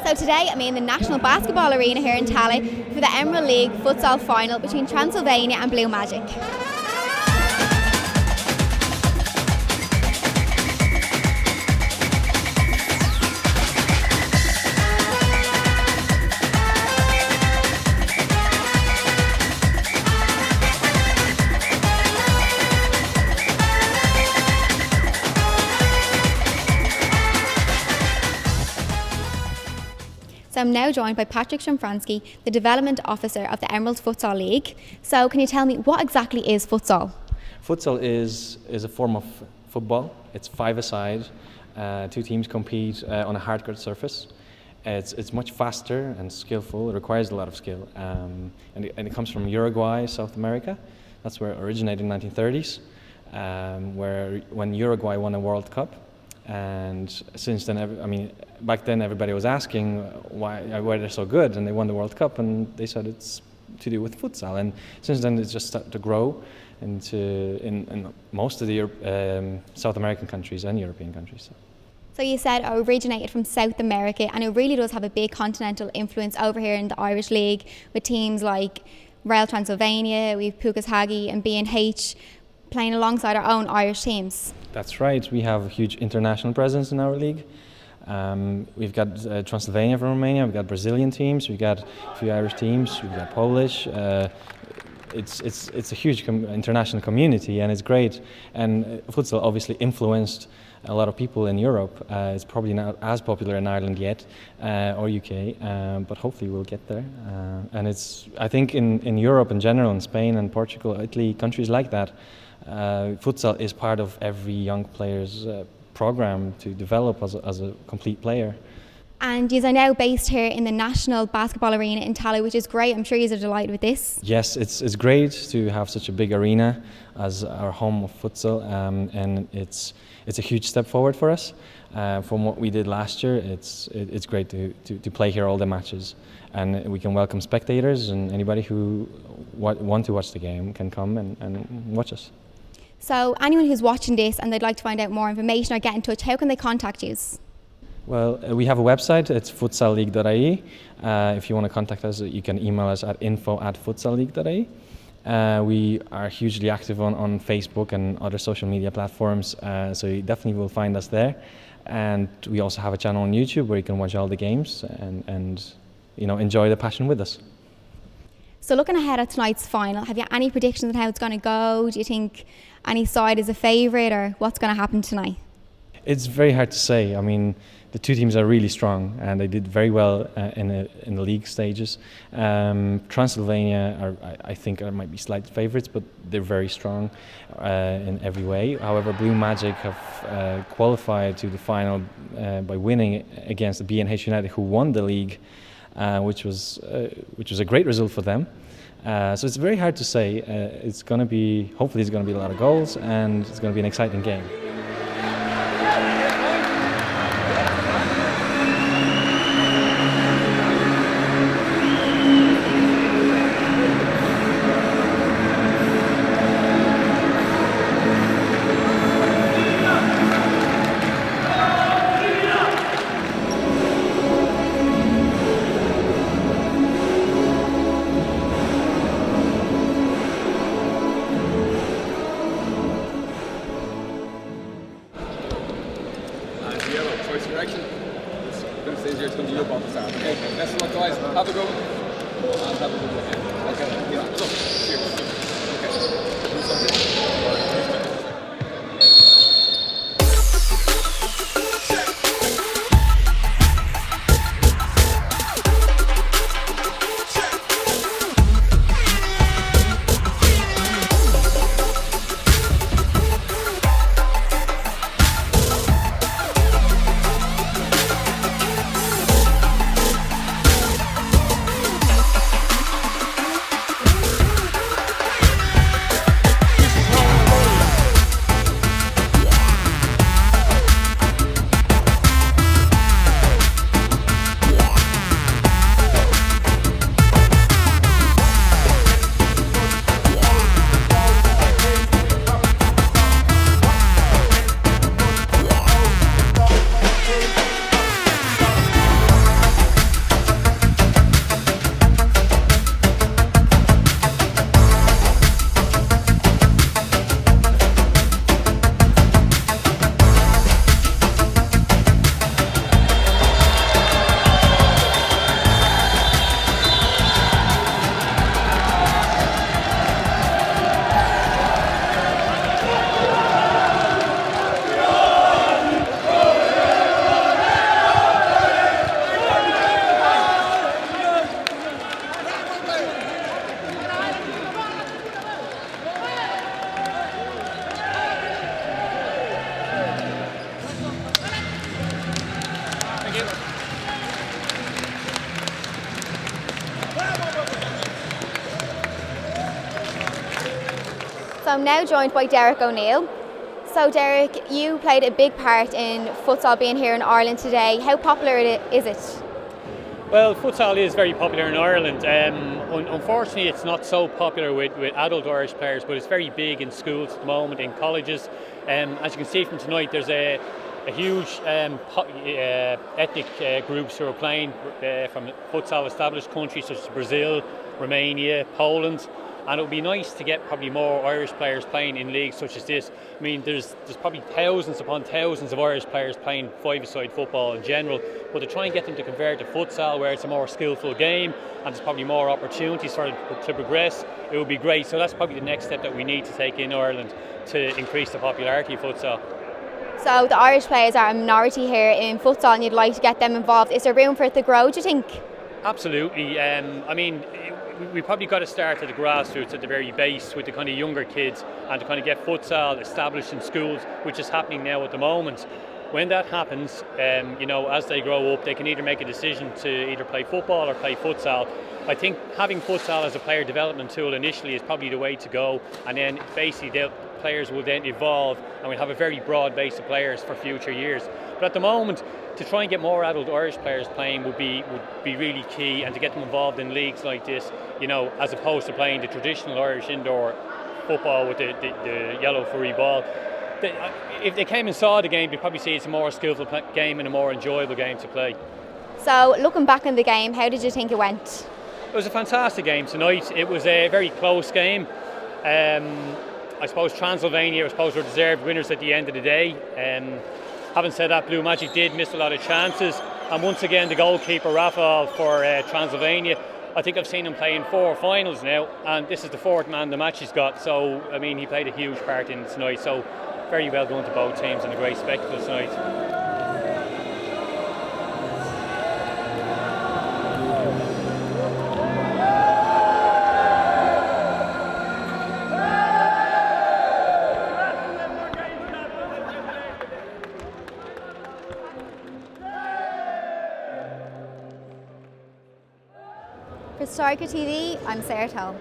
So today I'm in the National Basketball Arena here in Toal for the Emerald League Futsal final between Transylvania and Blue Magic. So I'm now joined by Patrick Szymfrański, the Development Officer of the Emerald Futsal League. So can you tell me what exactly is futsal? Futsal is a form of football. It's five-a-side. Two teams compete on a hard-court surface. It's much faster and skillful. It requires a lot of skill. And it comes from Uruguay, South America. That's where it originated in the 1930s, when Uruguay won a World Cup. And since then, back then everybody was asking why they're so good, and they won the World Cup, and they said it's to do with futsal. And since then, it's just started to grow in most of the South American countries and European countries. So you said it originated from South America, and it really does have a big continental influence over here in the Irish League with teams like Real Transylvania, we've Pukas Hagi and B&H playing alongside our own Irish teams. That's right. We have a huge international presence in our league. We've got Transylvania from Romania, we've got Brazilian teams, we've got a few Irish teams, we've got Polish. It's a huge international community, and it's great. And futsal obviously influenced a lot of people in Europe. It's probably not as popular in Ireland yet, or UK, but hopefully we'll get there. And I think in Europe in general, in Spain and Portugal, Italy, countries like that, futsal is part of every young player's program to develop as a complete player. And you are now based here in the National Basketball Arena in Toal, which is great. I'm sure you are delighted with this. Yes, it's great to have such a big arena as our home of futsal, and it's a huge step forward for us. From what we did last year, it's great to play here all the matches, and we can welcome spectators, and anybody who want to watch the game can come and watch us. So anyone who's watching this and they'd like to find out more information or get in touch, how can they contact you? Well, we have a website. It's futsalleague.ie. If you want to contact us, you can email us at info@futsalleague.ie. We are hugely active on Facebook and other social media platforms, so you definitely will find us there. And we also have a channel on YouTube where you can watch all the games and enjoy the passion with us. So looking ahead at tonight's final, have you any predictions on how it's going to go? Do you think any side is a favourite, or what's going to happen tonight? It's very hard to say. The two teams are really strong, and they did very well in the league stages. Transylvania I think might be slight favourites, but they're very strong in every way. However, Blue Magic have qualified to the final by winning against the B&H United, who won the league, which was a great result for them. So it's very hard to say. Hopefully it's going to be a lot of goals, and it's going to be an exciting game. Direction. It's going to stay here. It's going to be your ball to start. Okay. Best of luck, guys. Have a good one. And have a good one. Okay. Yeah. So, cheers. Okay. Do something. So I'm now joined by Derek O'Neill. So Derek, you played a big part in futsal being here in Ireland today. How popular is it? Well, futsal is very popular in Ireland. Unfortunately, it's not so popular with adult Irish players, but it's very big in schools at the moment, in colleges. As you can see from tonight, there's a huge ethnic groups who are playing from futsal established countries such as Brazil, Romania, Poland. And it would be nice to get probably more Irish players playing in leagues such as this. I mean, there's probably thousands upon thousands of Irish players playing five-a-side football in general, but to try and get them to convert to futsal, where it's a more skillful game and there's probably more opportunities for them to progress, it would be great. So that's probably the next step that we need to take in Ireland to increase the popularity of futsal. So the Irish players are a minority here in futsal and you'd like to get them involved. Is there room for it to grow, do you think? Absolutely. I mean, we probably got to start at the grassroots, at the very base, with the kind of younger kids, and to kind of get futsal established in schools, which is happening now at the moment. When that happens, as they grow up, they can either make a decision to either play football or play futsal. I think having futsal as a player development tool initially is probably the way to go, and then basically the players will then evolve, and we'll have a very broad base of players for future years. But at the moment, to try and get more adult Irish players playing would be really key, and to get them involved in leagues like this, as opposed to playing the traditional Irish indoor football with the yellow furry ball. If they came and saw the game, they'd probably see it's a more skillful game and a more enjoyable game to play. So looking back on the game, how did you think it went? It was a fantastic game tonight. It was a very close game. I suppose Transylvania were supposed to be deserved winners at the end of the day. Having said that, Blue Magic did miss a lot of chances, and once again the goalkeeper Rafael for Transylvania, I think I've seen him play in 4 finals now, and this is the 4th man the match he's got, so I mean he played a huge part in it tonight, so very well done to both teams and a great spectacle tonight. For Toal TV, I'm Sarah Toal.